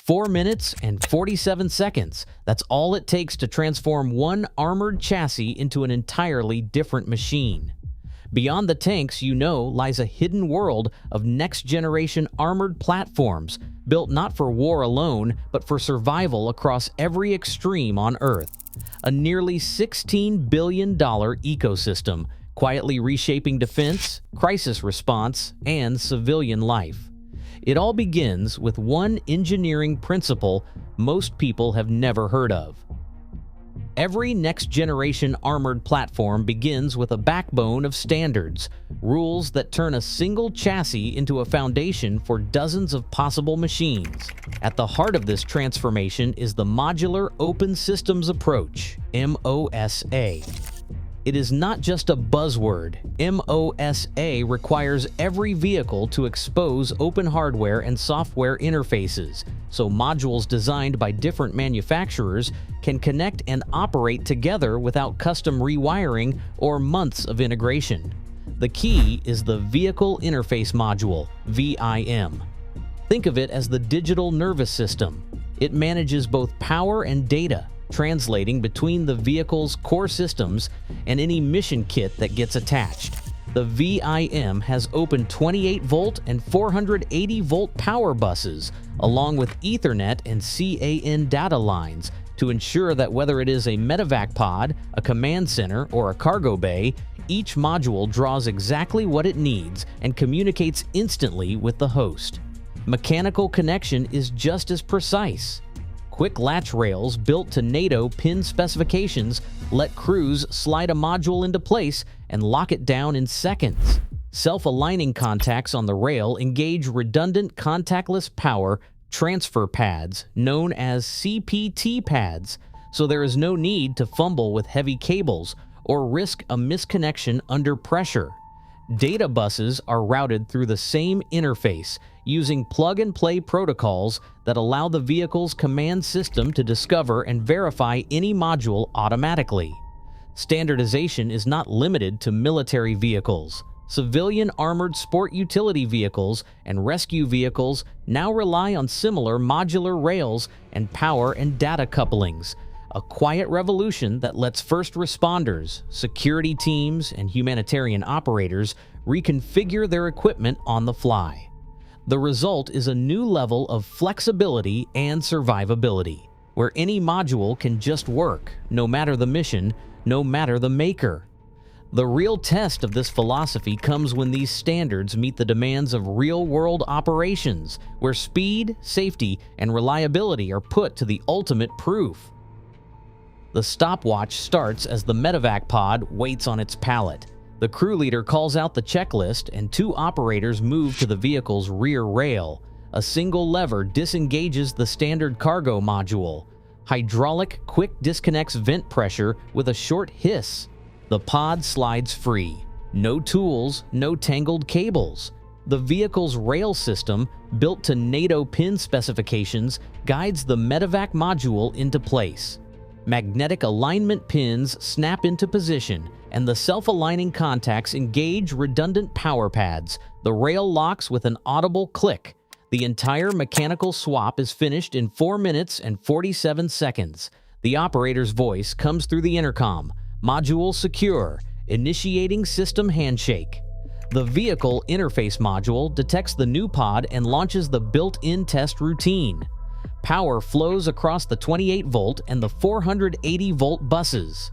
4 minutes and 47 seconds. That's all it takes to transform one armored chassis into an entirely different machine. Beyond the tanks, lies a hidden world of next-generation armored platforms built not for war alone, but for survival across every extreme on Earth. A nearly $16 billion ecosystem, quietly reshaping defense, crisis response, and civilian life. It all begins with one engineering principle most people have never heard of. Every next-generation armored platform begins with a backbone of standards, rules that turn a single chassis into a foundation for dozens of possible machines. At the heart of this transformation is the Modular Open Systems Approach, MOSA. It is not just a buzzword. MOSA requires every vehicle to expose open hardware and software interfaces, so modules designed by different manufacturers can connect and operate together without custom rewiring or months of integration. The key is the Vehicle Interface Module, VIM. Think of it as the digital nervous system. It manages both power and data, translating between the vehicle's core systems and any mission kit that gets attached. The VIM has open 28-volt and 480-volt power buses, along with Ethernet and CAN data lines, to ensure that whether it is a medevac pod, a command center, or a cargo bay, each module draws exactly what it needs and communicates instantly with the host. Mechanical connection is just as precise. Quick latch rails built to NATO pin specifications let crews slide a module into place and lock it down in seconds. Self-aligning contacts on the rail engage redundant contactless power transfer pads known as CPT pads, so there is no need to fumble with heavy cables or risk a misconnection under pressure. Data buses are routed through the same interface using plug-and-play protocols that allow the vehicle's command system to discover and verify any module automatically. Standardization is not limited to military vehicles. Civilian armored sport utility vehicles and rescue vehicles now rely on similar modular rails and power and data couplings, a quiet revolution that lets first responders, security teams, and humanitarian operators reconfigure their equipment on the fly. The result is a new level of flexibility and survivability, where any module can just work, no matter the mission, no matter the maker. The real test of this philosophy comes when these standards meet the demands of real-world operations, where speed, safety, and reliability are put to the ultimate proof. The stopwatch starts as the medevac pod waits on its pallet. The crew leader calls out the checklist and two operators move to the vehicle's rear rail. A single lever disengages the standard cargo module. Hydraulic quick disconnects vent pressure with a short hiss. The pod slides free. No tools, no tangled cables. The vehicle's rail system, built to NATO pin specifications, guides the medevac module into place. Magnetic alignment pins snap into position, and the self-aligning contacts engage redundant power pads. The rail locks with an audible click. The entire mechanical swap is finished in 4 minutes and 47 seconds. The operator's voice comes through the intercom. Module secure, initiating system handshake. The Vehicle Interface Module detects the new pod and launches the built-in test routine. Power flows across the 28-volt and the 480-volt buses.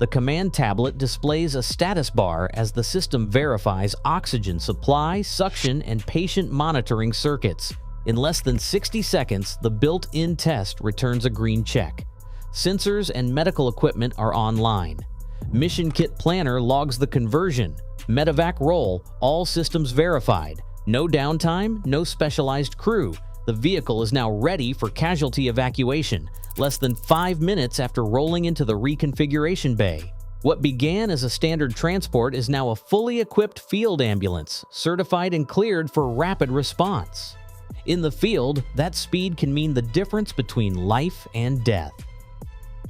The command tablet displays a status bar as the system verifies oxygen supply, suction, and patient monitoring circuits. In less than 60 seconds, the built-in test returns a green check. Sensors and medical equipment are online. Mission Kit Planner logs the conversion. Medevac roll, all systems verified. No downtime, no specialized crew. The vehicle is now ready for casualty evacuation, less than 5 minutes after rolling into the reconfiguration bay. What began as a standard transport is now a fully equipped field ambulance, certified and cleared for rapid response. In the field, that speed can mean the difference between life and death.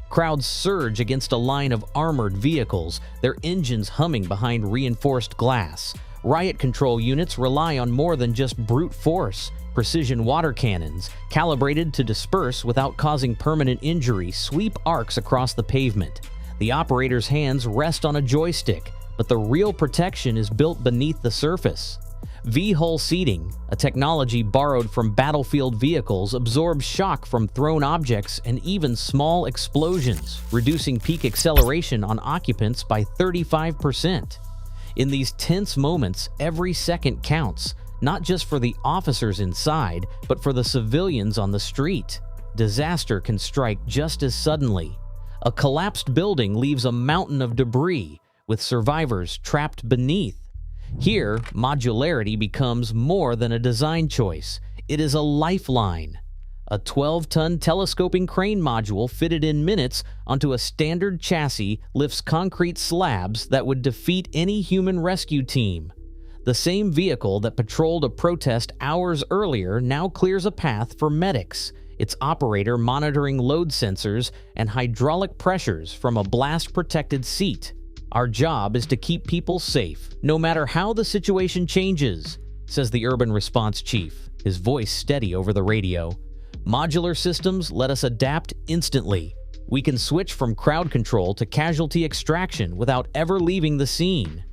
Crowds surge against a line of armored vehicles, their engines humming behind reinforced glass. Riot control units rely on more than just brute force. Precision water cannons, calibrated to disperse without causing permanent injury, sweep arcs across the pavement. The operator's hands rest on a joystick, but the real protection is built beneath the surface. V-hull seating, a technology borrowed from battlefield vehicles, absorbs shock from thrown objects and even small explosions, reducing peak acceleration on occupants by 35%. In these tense moments, every second counts, not just for the officers inside, but for the civilians on the street. Disaster can strike just as suddenly. A collapsed building leaves a mountain of debris, with survivors trapped beneath. Here, modularity becomes more than a design choice. It is a lifeline. A 12-ton telescoping crane module fitted in minutes onto a standard chassis lifts concrete slabs that would defeat any human rescue team. The same vehicle that patrolled a protest hours earlier now clears a path for medics, its operator monitoring load sensors and hydraulic pressures from a blast-protected seat. Our job is to keep people safe, no matter how the situation changes, says the urban response chief, his voice steady over the radio. Modular systems let us adapt instantly. We can switch from crowd control to casualty extraction without ever leaving the scene.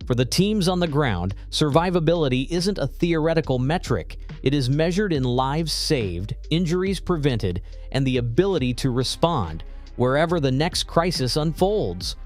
For the teams on the ground, survivability isn't a theoretical metric. It is measured in lives saved, injuries prevented, and the ability to respond wherever the next crisis unfolds.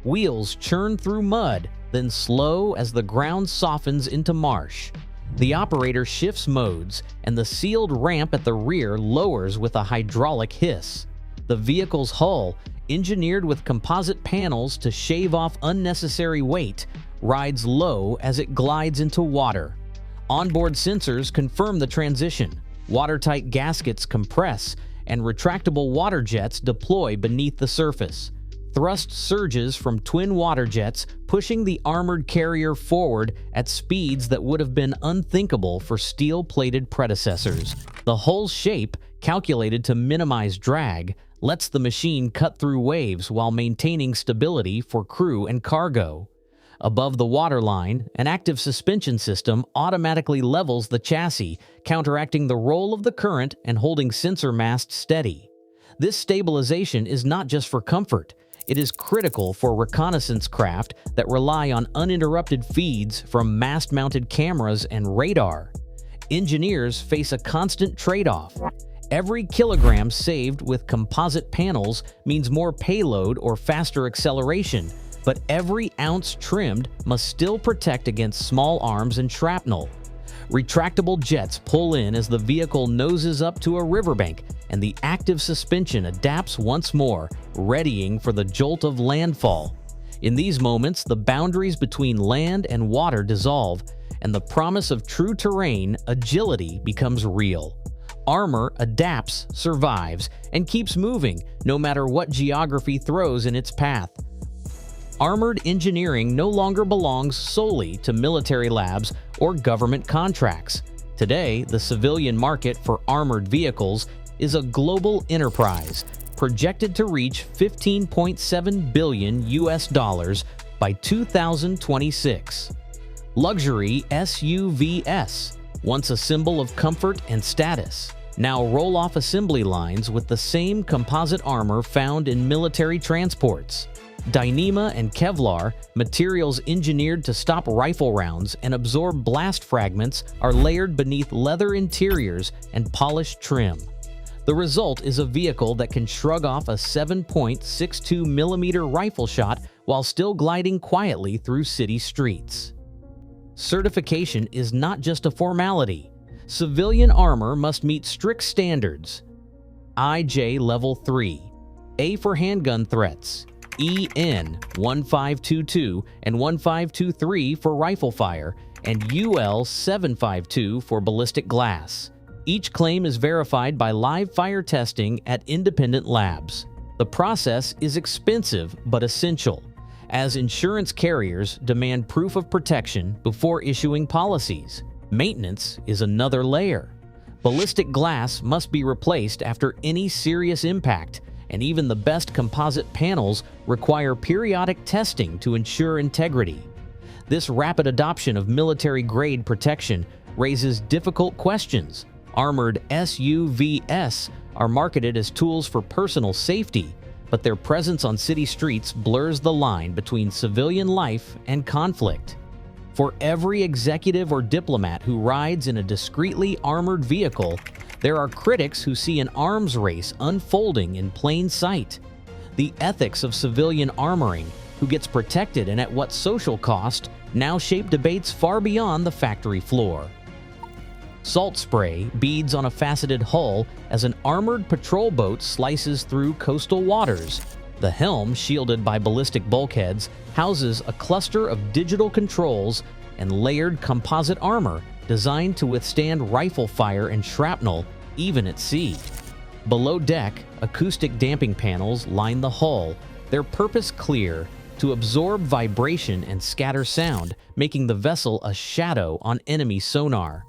Wheels churn through mud, then slow as the ground softens into marsh. The operator shifts modes, and the sealed ramp at the rear lowers with a hydraulic hiss. The vehicle's hull, engineered with composite panels to shave off unnecessary weight, rides low as it glides into water. Onboard sensors confirm the transition. Watertight gaskets compress, and retractable water jets deploy beneath the surface. Thrust surges from twin water jets, pushing the armored carrier forward at speeds that would have been unthinkable for steel-plated predecessors. The hull's shape, calculated to minimize drag, lets the machine cut through waves while maintaining stability for crew and cargo. Above the waterline, an active suspension system automatically levels the chassis, counteracting the roll of the current and holding sensor masts steady. This stabilization is not just for comfort. It is critical for reconnaissance craft that rely on uninterrupted feeds from mast-mounted cameras and radar. Engineers face a constant trade-off. Every kilogram saved with composite panels means more payload or faster acceleration, but every ounce trimmed must still protect against small arms and shrapnel. Retractable jets pull in as the vehicle noses up to a riverbank, and the active suspension adapts once more, readying for the jolt of landfall. In these moments, the boundaries between land and water dissolve, and the promise of true terrain agility becomes real. Armor adapts, survives, and keeps moving, no matter what geography throws in its path. Armored engineering no longer belongs solely to military labs or government contracts. Today, the civilian market for armored vehicles is a global enterprise, projected to reach $15.7 billion by 2026. Luxury SUVs, once a symbol of comfort and status, now roll off assembly lines with the same composite armor found in military transports. Dyneema and Kevlar, materials engineered to stop rifle rounds and absorb blast fragments, are layered beneath leather interiors and polished trim. The result is a vehicle that can shrug off a 7.62mm rifle shot while still gliding quietly through city streets. Certification is not just a formality. Civilian armor must meet strict standards. IJ Level 3, A for handgun threats, EN 1522 and 1523 for rifle fire, and UL 752 for ballistic glass. Each claim is verified by live fire testing at independent labs. The process is expensive but essential, as insurance carriers demand proof of protection before issuing policies. Maintenance is another layer. Ballistic glass must be replaced after any serious impact, and even the best composite panels require periodic testing to ensure integrity. This rapid adoption of military-grade protection raises difficult questions. Armored SUVs are marketed as tools for personal safety, but their presence on city streets blurs the line between civilian life and conflict. For every executive or diplomat who rides in a discreetly armored vehicle, there are critics who see an arms race unfolding in plain sight. The ethics of civilian armoring, who gets protected and at what social cost, now shape debates far beyond the factory floor. Salt spray beads on a faceted hull as an armored patrol boat slices through coastal waters. The helm, shielded by ballistic bulkheads, houses a cluster of digital controls and layered composite armor designed to withstand rifle fire and shrapnel, even at sea. Below deck, acoustic damping panels line the hull, their purpose clear: to absorb vibration and scatter sound, making the vessel a shadow on enemy sonar.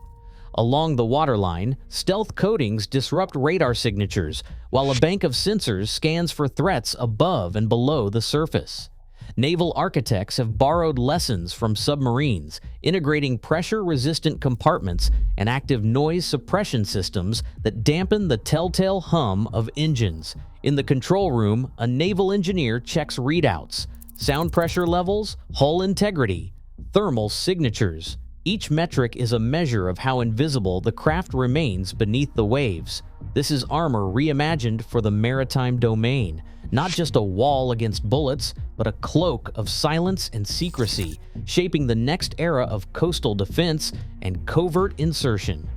Along the waterline, stealth coatings disrupt radar signatures, while a bank of sensors scans for threats above and below the surface. Naval architects have borrowed lessons from submarines, integrating pressure-resistant compartments and active noise suppression systems that dampen the telltale hum of engines. In the control room, a naval engineer checks readouts: sound pressure levels, hull integrity, thermal signatures. Each metric is a measure of how invisible the craft remains beneath the waves. This is armor reimagined for the maritime domain, not just a wall against bullets, but a cloak of silence and secrecy, shaping the next era of coastal defense and covert insertion.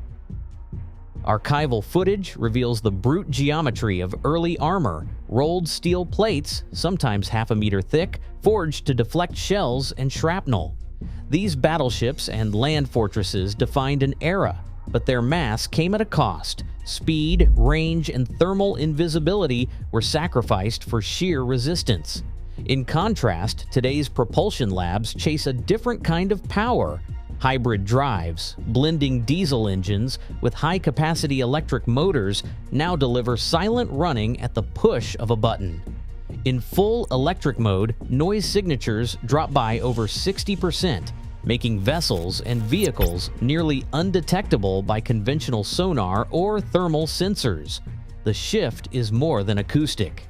Archival footage reveals the brute geometry of early armor: rolled steel plates, sometimes half a meter thick, forged to deflect shells and shrapnel. These battleships and land fortresses defined an era, but their mass came at a cost. Speed, range, and thermal invisibility were sacrificed for sheer resistance. In contrast, today's propulsion labs chase a different kind of power: hybrid drives, blending diesel engines with high-capacity electric motors, now deliver silent running at the push of a button. In full electric mode, noise signatures drop by over 60%, making vessels and vehicles nearly undetectable by conventional sonar or thermal sensors. The shift is more than acoustic.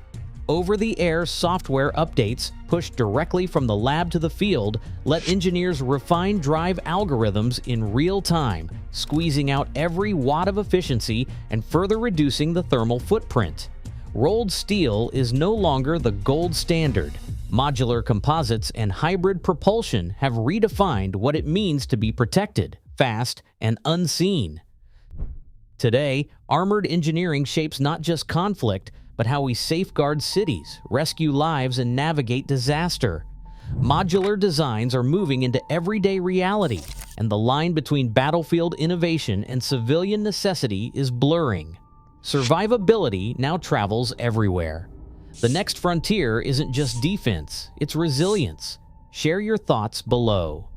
Over-the-air software updates, pushed directly from the lab to the field, let engineers refine drive algorithms in real time, squeezing out every watt of efficiency and further reducing the thermal footprint. Rolled steel is no longer the gold standard. Modular composites and hybrid propulsion have redefined what it means to be protected, fast, and unseen. Today, armored engineering shapes not just conflict, but how we safeguard cities, rescue lives, and navigate disaster. Modular designs are moving into everyday reality, and the line between battlefield innovation and civilian necessity is blurring. Survivability now travels everywhere. The next frontier isn't just defense, it's resilience. Share your thoughts below.